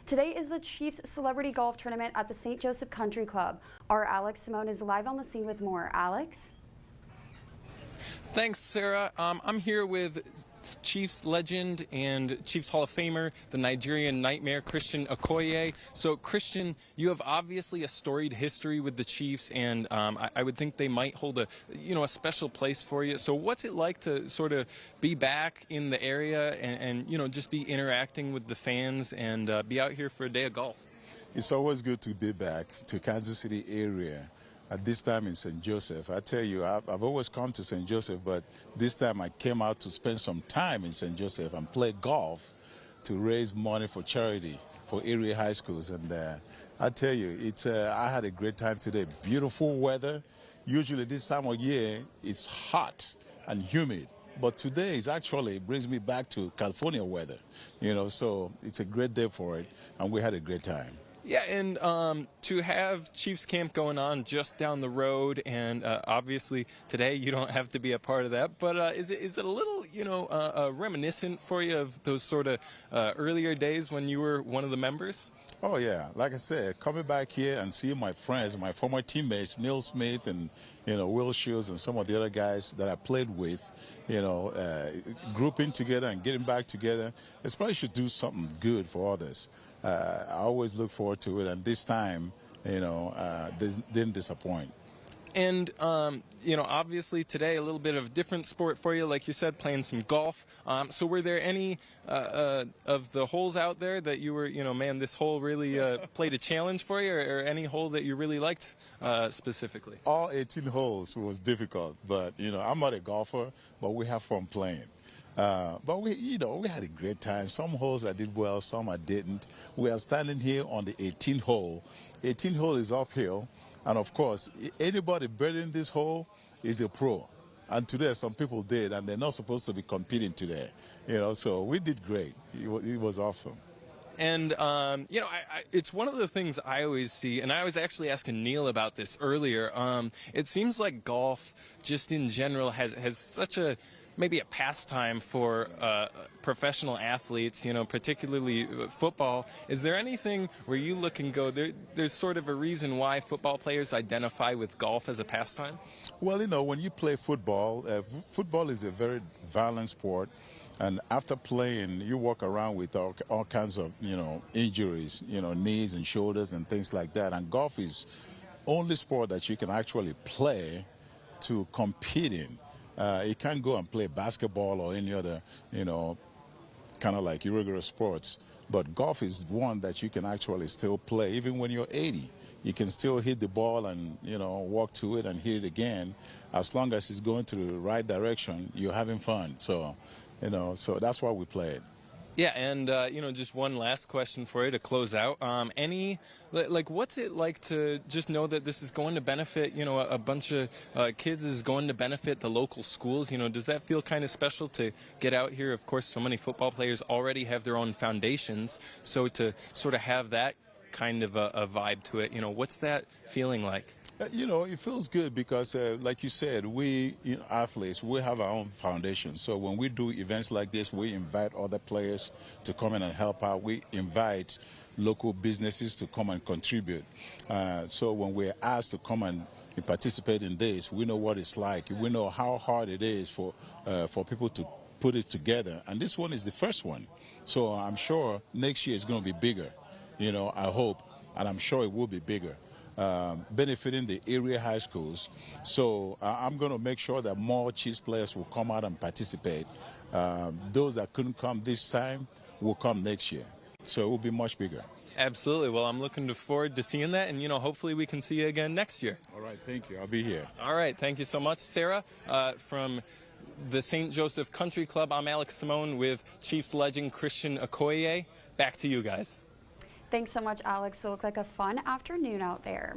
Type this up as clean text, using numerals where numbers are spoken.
Today is the Chiefs Celebrity Golf Tournament at the St. Joseph Country Club. Our Alex Simone is live on the scene with more. Alex? Thanks, Sarah. I'm here with Chiefs legend and Chiefs Hall of Famer, the Nigerian Nightmare, Christian Okoye. So, Christian, you have obviously a storied history with the Chiefs, and I would think they might hold a special place for you. So, what's it like to sort of be back in the area and just be interacting with the fans and be out here for a day of golf? It's always good to be back to Kansas City area. At this time in St. Joseph. I tell you, I've always come to St. Joseph, but this time I came out to spend some time in St. Joseph and play golf to raise money for charity for area high schools. And I tell you, I had a great time today. Beautiful weather. Usually this time of year, it's hot and humid. But today it brings me back to California weather, so it's a great day for it, and we had a great time. Yeah, and to have Chiefs Camp going on just down the road, and obviously today you don't have to be a part of that, but is it a little, reminiscent for you of those sort of earlier days when you were one of the members? Oh, yeah. Like I said, coming back here and seeing my friends, my former teammates, Neil Smith and, Will Shields and some of the other guys that I played with, grouping together and getting back together, especially should do something good for others. I always look forward to it, and this time, didn't disappoint. And, obviously today a little bit of a different sport for you, like you said, playing some golf. So were there any of the holes out there that you were, man, this hole really played a challenge for you, or any hole that you really liked specifically? All 18 holes was difficult, but, I'm not a golfer, but we have fun playing. But we had a great time. Some holes I did well, some I didn't. We are standing here on the 18th hole. 18th hole is uphill, and of course, anybody birding this hole is a pro. And today, some people did, and they're not supposed to be competing today. So we did great. It was awesome. And, it's one of the things I always see, and I was actually asking Neil about this earlier. It seems like golf, just in general, has such maybe a pastime for professional athletes, particularly football. Is there anything where you look and go, there's sort of a reason why football players identify with golf as a pastime? Well, when you play football, football is a very violent sport. And after playing, you walk around with all kinds of, injuries, knees and shoulders and things like that. And golf is only sport that you can actually play to compete in. You can't go and play basketball or any other, kind of like irregular sports. But golf is one that you can actually still play. Even when you're 80, you can still hit the ball and, walk to it and hit it again. As long as it's going to the right direction, you're having fun. So, so that's why we play it. Yeah, and, just one last question for you to close out. What's it like to just know that this is going to benefit, a bunch of kids, is going to benefit the local schools? Does that feel kind of special to get out here? Of course, so many football players already have their own foundations, so to sort of have that kind of a vibe to it, what's that feeling like? It feels good because, like you said, we athletes, we have our own foundation. So when we do events like this, we invite other players to come in and help out. We invite local businesses to come and contribute. So when we're asked to come and participate in this, we know what it's like. We know how hard it is for people to put it together. And this one is the first one. So I'm sure next year is going to be bigger. I hope, and I'm sure it will be bigger. Benefiting the area high schools. So I'm going to make sure that more Chiefs players will come out and participate. Those that couldn't come this time will come next year. So it will be much bigger. Absolutely. Well, I'm looking forward to seeing that, and, hopefully we can see you again next year. All right. Thank you. I'll be here. All right. Thank you so much, Sarah. From the St. Joseph Country Club, I'm Alex Simone with Chiefs legend Christian Okoye. Back to you guys. Thanks so much, Alex. It looked like a fun afternoon out there.